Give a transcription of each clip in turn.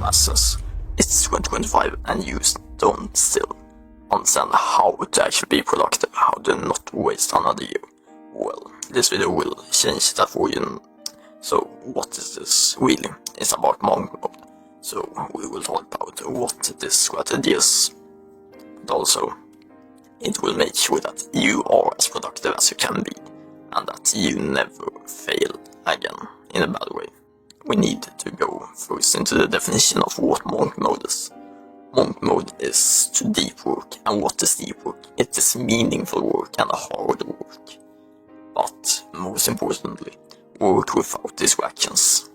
masses. It's 2025 and you don't still understand how to actually be productive, how to not waste another year. Well, this video will change that for you. So what is this really? It's about monk mode. So we will talk about what this strategy is, but also it will make sure that you are as productive as you can be and that you never fail again in a bad way. We need to go first into the definition of what monk mode is. Monk mode is to deep work, and what is deep work? It is meaningful work and hard work. But most importantly, work without distractions.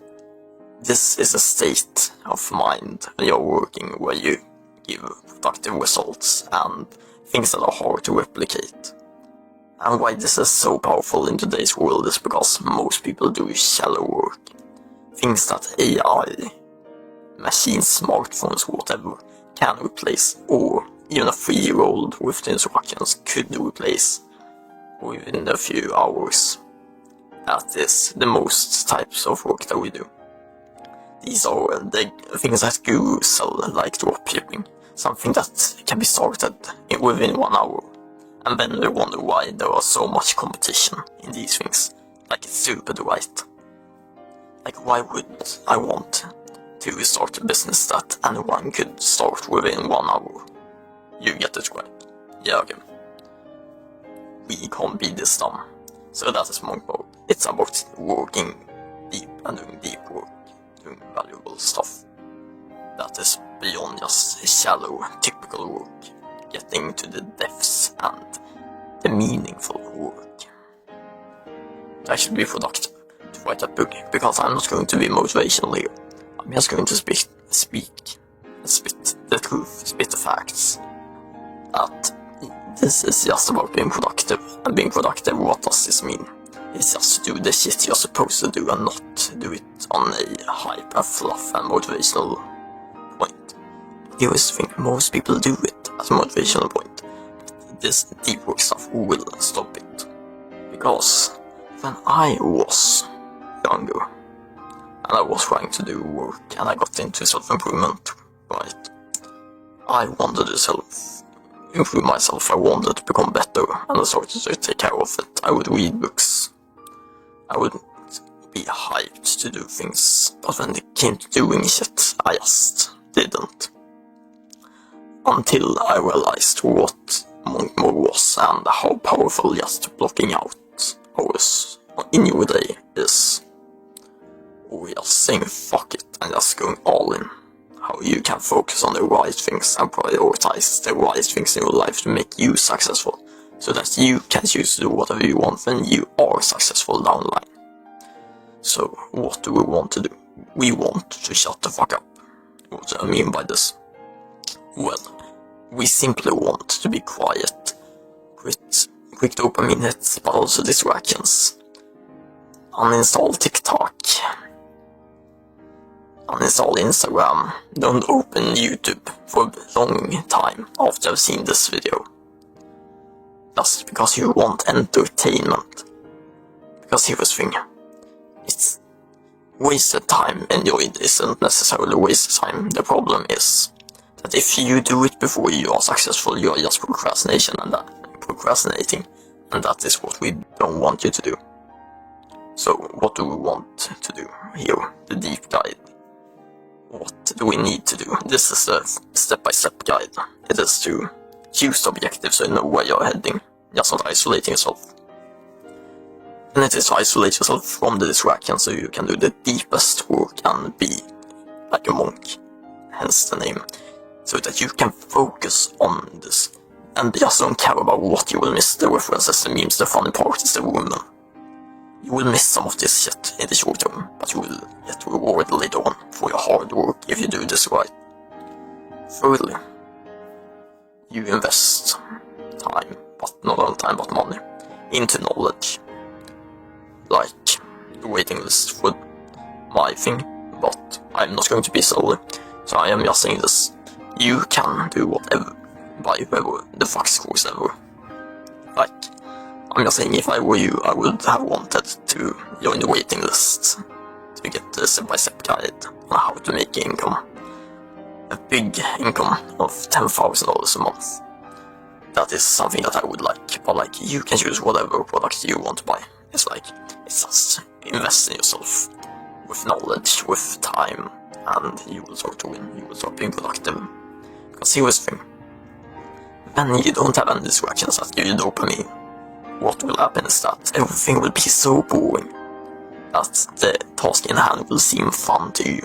This is a state of mind when you're working where you give productive results and things that are hard to replicate. And why this is so powerful in today's world is because most people do shallow work. Things that AI, machines, smartphones, whatever, can replace, or even a 3-year-old with the instructions could replace within a few hours. That is the most types of work that we do. These are the things that gurus sell, like dropshipping, something that can be started within 1 hour. And then we wonder why there are so much competition in these things. Like, it's stupid, right? Like, why would I want to start a business that anyone could start within 1 hour? You get it right. Yeah, okay. We can't be this dumb. So that is monk mode. It's about working deep and doing deep work, doing valuable stuff. That is beyond just shallow, typical work. Getting to the depths and the meaningful work. I should be productive to write a book, because I'm not going to be motivational here. I'm just going to spit the truth, spit the facts. That this is just about being productive. And being productive, what does this mean? It's just to do the shit you're supposed to do and not do it on a hype, a fluff and motivational point. You always think most people do it as a motivational point. This deep work stuff will stop it. Because when I was younger, and I was trying to do work, and I got into self-improvement, right? I wanted to improve myself, I wanted to become better, and I started to take care of it. I would read books, I would be hyped to do things, but when it came to doing shit, I just didn't. Until I realized what monk mode was and how powerful just blocking out hours in your day is. Or just saying fuck it and just going all in. How you can focus on the right things and prioritize the right things in your life to make you successful, so that you can choose to do whatever you want when you are successful down the line. So what do we want to do? We want to shut the fuck up. What do I mean by this? Well, we simply want to be quiet, quick dopamine hits, but also distractions. Uninstall TikTok. Uninstall Instagram. Don't open YouTube for a long time after I've seen this video. Just because you want entertainment. Because here's the thing. It's wasted time enjoyed isn't necessarily wasted time. The problem is that if you do it before you are successful, you are just procrastinating, and that is what we don't want you to do. So what do we want to do here? The deep guide. What do we need to do? This is a step-by-step guide. It is to choose the objective so you know where you're heading, just not isolating yourself. And it is to isolate yourself from the distraction so you can do the deepest work and be like a monk, hence the name. So that you can focus on this and just don't care about what you will miss, the references, the memes, the funny part is the woman. You will miss some of this shit in the short term, but you will get rewarded later on for your hard work if you do this right. Thirdly, you invest time, but not only time but money, into knowledge. Like the waiting list for my thing, but I'm not going to be solely, so I am just saying this. You can do whatever, buy whoever the fuck's course ever. Like, I'm just saying, if I were you, I would have wanted to join the waiting list to get the step-by-step guide on how to make income. big income of $10,000 a month. That is something that I would like, but like, you can choose whatever product you want to buy. It's just invest in yourself with knowledge, with time, and you will start to win, you will start being productive. Because here's the thing, when you don't have any distractions that give you dopamine, what will happen is that everything will be so boring that the task in hand will seem fun to you,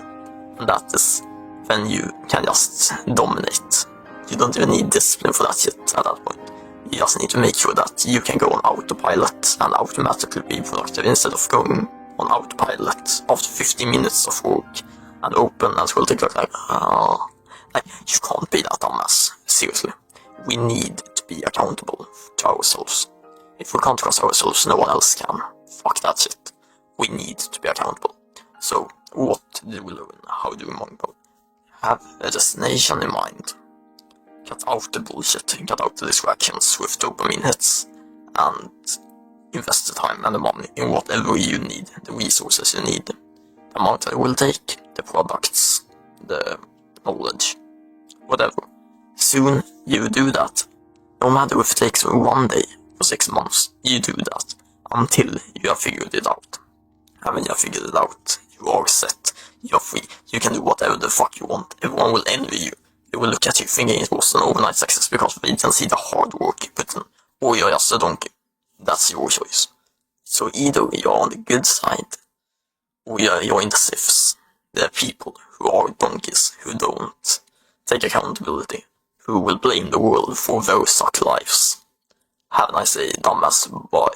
and that is when you can just dominate. You don't even need discipline for that shit at that point. You just need to make sure that you can go on autopilot and automatically be productive instead of going on autopilot after 15 minutes of work and open and scroll TikTok like, you can't be that dumbass. Seriously. We need to be accountable to ourselves. If we can't trust ourselves, no one else can. Fuck that shit. We need to be accountable. So, what do we learn? How do we monitor? Have a destination in mind. Cut out the bullshit, cut out the distractions with dopamine hits, and invest the time and the money in whatever you need, the resources you need. The amount that it will take, the products, the knowledge, whatever. Soon you do that. No matter if it takes 1 day or 6 months, you do that until you have figured it out. And when you have figured it out, you are set, you're free, you can do whatever the fuck you want. Everyone will envy you. They will look at you thinking it was an overnight success because they can see the hard work you put in. Or you're just a donkey. That's your choice. So either you're on the good side, or you're in the sifts. The people who are donkeys, who don't take accountability, who will blame the world for their suck lives. Have a nice day, dumbass. Bye.